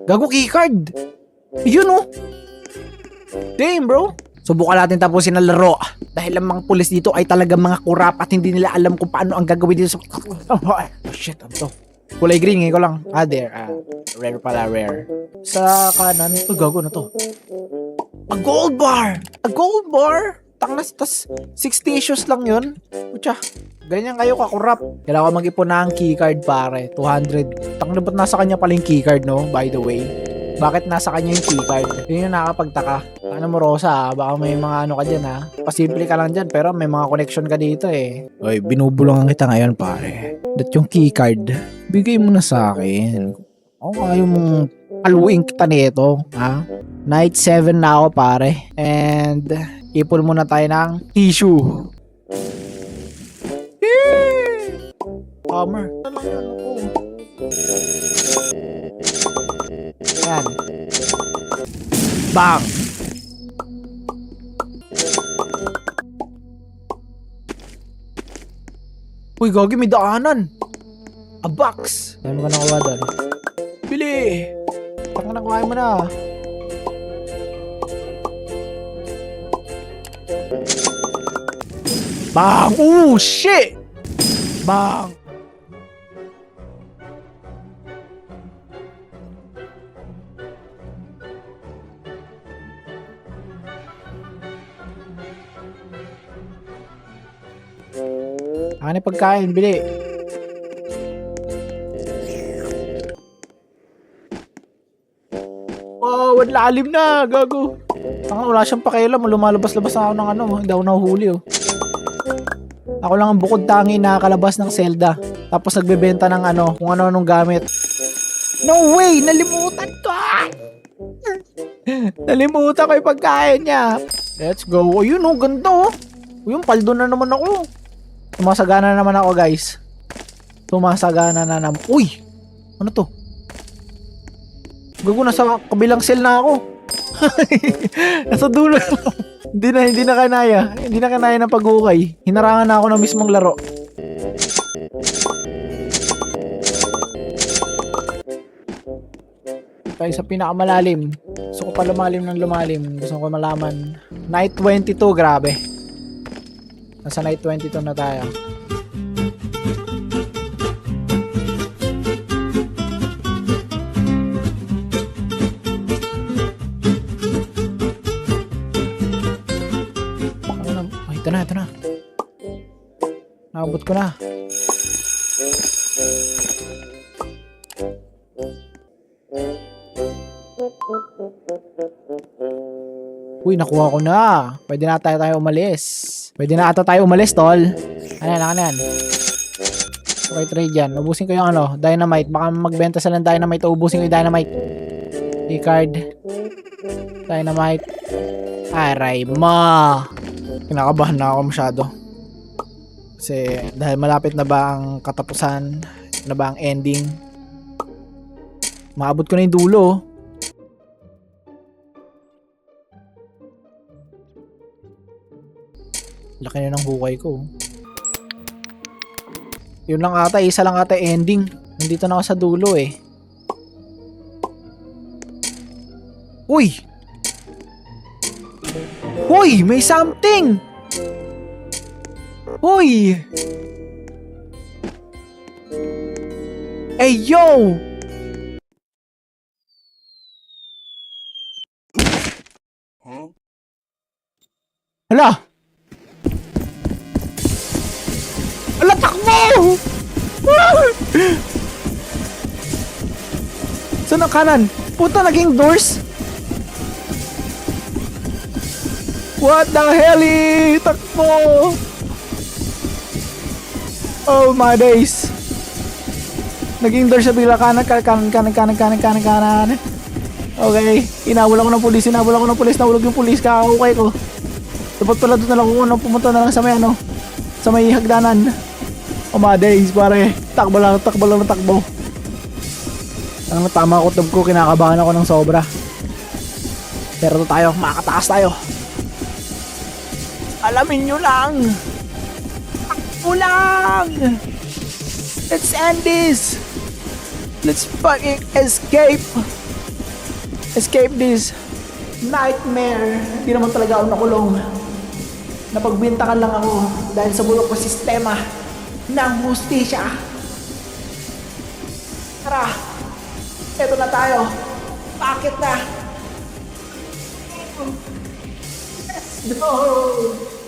Gago keycard. Yun oh. Damn bro. Subukan natin tapusin ang laro. Dahil ang mga pulis dito ay talagang mga kurap at hindi nila alam kung paano ang gagawin dito sa... Oh shit, ano to? Kulay green, ngayon ko lang. There. Rare pala, rare. Sa kanan, gago na to. A gold bar! A gold bar! Tangnas, tas 60 issues lang yun. Pucha, ganyan kayo kakurap. Kailangan ko mag-ipon na ang keycard pare. 200. Tangna, ba't nasa kanya pala yung keycard no? By the way. Bakit nasa kanya yung keycard? Yun yung nakakapagtaka. Ano mo Rosa, baka may mga ano ka dyan ha. Pasimple ka lang dyan pero may mga connection ka dito eh. Oy, binubulungan kita ngayon pare. Dat yung keycard, bigay mo na sa akin. Ayaw mong aluin kita nito, ha? Night 7 na ako pare. And ipon muna tayo ng tissue. Hammer. Yan. Bang! Uy, gagi, may daanan. A box. Ayaw mo ka nakuha doon. Bili! Paka nakuha mo na. Bang! Oh, shit! Bang! Ano yung pagkain? Bili. Oh, lalim na. Gago. Wala siyang pakialam. Lumalabas-labas ako ng ano. Hindi ako nahuhuli oh. Ako lang ang bukod tangi nakakalabas ng Zelda. Tapos nagbebenta ng ano. Kung ano-anong gamit. No way! Nalimutan ko! Nalimutan ko yung pagkain niya. Let's go. Oh, yun oh. Ganda oh. Yung paldo na naman ako. Tumasagana naman ako guys. Tumasagana na naman. Uy! Ano to? Gago, nasa kabilang cell na ako. Nasa dulo. Hindi na kanaya. Hindi na kanaya ng paghukay. Hinarangan na ako ng mismong laro. Tayo sa pinakamalalim. Gusto ko pa lumalim ng lumalim. Gusto ko malaman. Night 22, grabe. Nasa night 22 na tayo. Oh, ito na. Nakabot ko na. Uy, nakuha ko na. Pwede na tayo umalis. Pwede na ata tayo umalis, tol. Ano yan? Okay, trade yan. Ubusin ko yung ano, dynamite. Baka magbenta sila ng dynamite. Ubusin ko yung dynamite. E-card. Dynamite. Aray ma. Kinakabahan na ako masyado. Kasi dahil malapit na ba ang katapusan? Na ba ang ending? Maabot ko na yung dulo. Laki na ng hukay ko. Yun lang ata, isa lang ata ending. Nandito na ako sa dulo eh. Uy! Uy! May something! Uy! Hey yo! Hala! Ala, takbo! Saan ang kanan? Puta, naging doors? What the hell? Takbo! Oh my days. Naging doors sa bigla. Kanan. Okay. Inawal ako ng pulis. Nahulog yung pulis. Kakakukay ko. Dapat pala doon na lang kung pumunta na lang sa may ano. Sa may hagdanan. Oh my days, pare. Takbo lang. Ang tama ko ko, kinakabahan ako ng sobra. Pero tayo, makakataas tayo. Alamin nyo lang. Takbo lang. Let's end this. Let's fucking escape. Escape this nightmare. Hindi naman talaga ako nakulong. Napagbintangan lang ako dahil sa bulok na sistema ng hustisya. Tara, eto na tayo. Bakit na? Let's go!